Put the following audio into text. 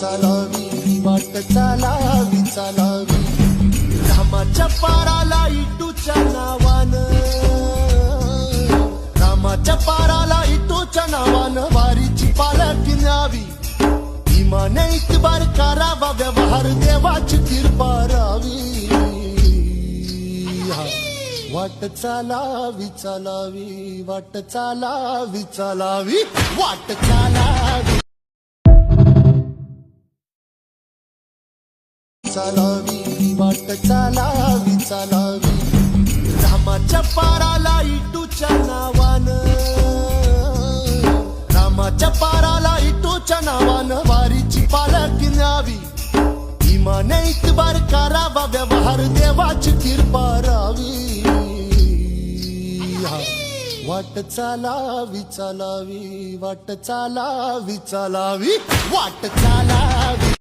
चालावी वाट चालावी चालावी रामाच्या पाराला इटूच्या नावानं रामाच्या पाराला इटूच्या नावानं वारीची पालखी न्यावी इमाने इतबार करावा व्यवहार देवाची कृपा रावी वाट चालावी चालावी वाट चालावी चालावी वाट चालावी चालावी वाट चालावी चालावी रामाच्या पाराला इटूच्या नावानं रामाच्या पाराला इटूच्या नावानं वारीची पालखी न्यावी इमाने इतबार करावा व्यवहार देवाची कृपा रावी वाट चालावी चालावी वाट चालावी चालावी वाट चालावी